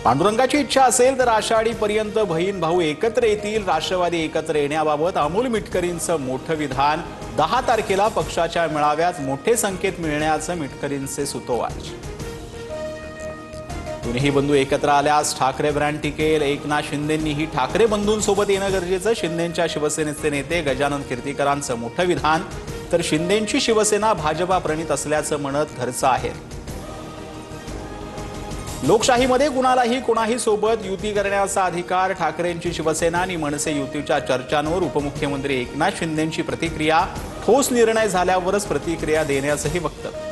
पांडुरंगाची इच्छा असेल तर आषाढीपर्यंत बहीण भाऊ एकत्र येतील। राष्ट्रवादी एकत्र येण्याबाबत अमोल मिटकरींचं मोठं विधान। 10 तारखेला पक्षाच्या मेळाव्यात मोठे संकेत मिळण्याचं मिटकरींचे सुतोवाच। दोन्ही बंधू एकत्र आल्यास ठाकरे ब्रँड टिकेल। एकनाथ शिंदेंनीही ठाकरे बंधूंसोबत येणं गरजेचं। शिंदेंच्या शिवसेनेचे नेते गजानन कीर्तीकरांचं मोठं विधान। तर शिंदेंची शिवसेना भाजपा प्रणित असल्याचं म्हणत घरचं आहे। लोकशाहीमध्ये कुणालाही कोणाही सोबत युती करण्याचा अधिकार। ठाकरेंची शिवसेना आणि मनसे युतीच्या चर्चांवर उपमुख्यमंत्री एकनाथ शिंदेंची प्रतिक्रिया। ठोस निर्णय झाल्यावरच प्रतिक्रिया देण्याचंही वक्तव्य।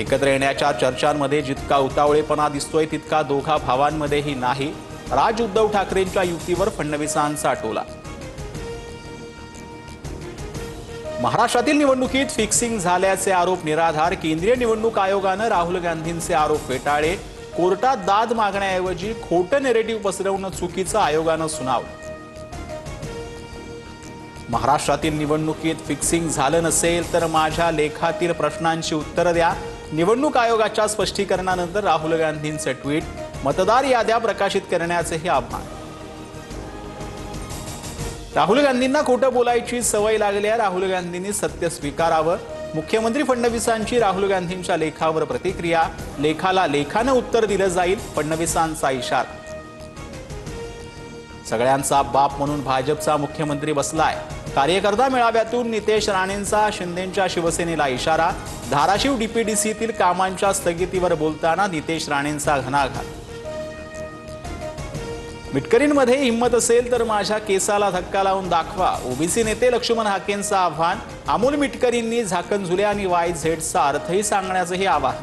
एकत्र येण्याच्या चर्चांमध्ये जितका उतावळेपणा दिसतोय तितका दोघा भावांमध्येही नाही। राज उद्धव ठाकरेंच्या युतीवर फडणवीसांचा टोला। महाराष्ट्रातील निवडणुकीत फिक्सिंग झाल्याचे आरोप निराधार। केंद्रीय निवडणूक आयोगानं राहुल गांधींचे आरोप फेटाळले। कोर्टात दाद मागण्याऐवजी खोटं नेरेटिव्ह पसरवणं चुकीचं, आयोगानं सुनावलं। महाराष्ट्रातील निवडणुकीत फिक्सिंग झालं नसेल तर माझ्या लेखातील प्रश्नांची उत्तरं द्या। निवडणूक आयोगाच्या स्पष्टीकरणानंतर राहुल गांधींचे ट्विट। मतदार याद्या प्रकाशित करण्याचेही आव्हान। राहुल गांधींना खोटं बोलायची सवय लागली आहे। राहुल गांधींनी सत्य स्वीकारावं। मुख्यमंत्री फडणवीसांची राहुल गांधींच्या लेखावर प्रतिक्रिया। लेखाला लेखानं उत्तर दिलं जाईल, फडणवीसांचा इशारा। सगळ्यांचा बाप म्हणून भाजपचा मुख्यमंत्री बसलाय। कार्यकर्ता मेळाव्यातून नितेश राणेंचा शिंदेंच्या शिवसेनेला इशारा। धाराशिव डीपीडीसीतील कामांच्या स्थगितीवर बोलताना नितेश राणेंचा घणाघात। मिटकरींमध्ये हिंमत असेल तर माझ्या केसाला धक्का लावून दाखवा, ओबीसी नेते लक्ष्मण हाकेंचं आव्हान। अमोल मिटकरींनी झाकण झुले आणि YZचा अर्थही सांगण्याचंही आवाहन।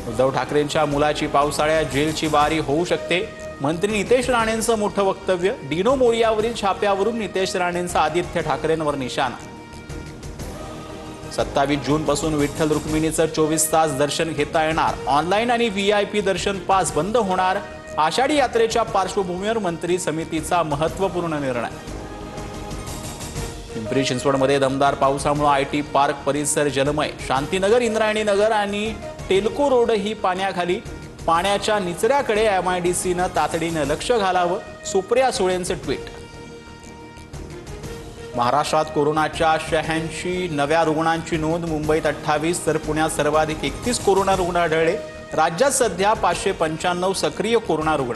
उद्धव ठाकरेंच्या मुलाची पावसाळ्यात जेलची बारी होऊ शकते, मंत्री नितेश राणेंचं मोठं वक्तव्य। डिनो मोरियावरील छाप्यावरून नितेश राणेंचा आदित्य ठाकरेंवर निशाणा। 27 जूनपासून विठ्ठल रुक्मिणीचं 24 तास दर्शन घेता येणार। ऑनलाईन आणि VIP दर्शन पास बंद होणार। आषाढी यात्रेच्या पार्श्वभूमीवर मंत्री समितीचा महत्त्वपूर्ण निर्णय। पिंपरी चिंचवडमध्ये दमदार पावसामुळे IT पार्क परिसर जलमय। शांतीनगर, इंद्रायणी नगर आणि टेल्को रोड ही पाण्याखाली। पाण्याच्या निचऱ्याकडे MIDCनं तातडीनं लक्ष घालावं, सुप्रिया सुळेंचं ट्विट। महाराष्ट्रात कोरोनाच्या 86 नव्या रुग्णांची नोंद। मुंबईत 28 तर पुण्यात सर्वाधिक 31 कोरोना रुग्ण आढळले। राज्यात सध्या 595 सक्रिय कोरोना रुग्ण।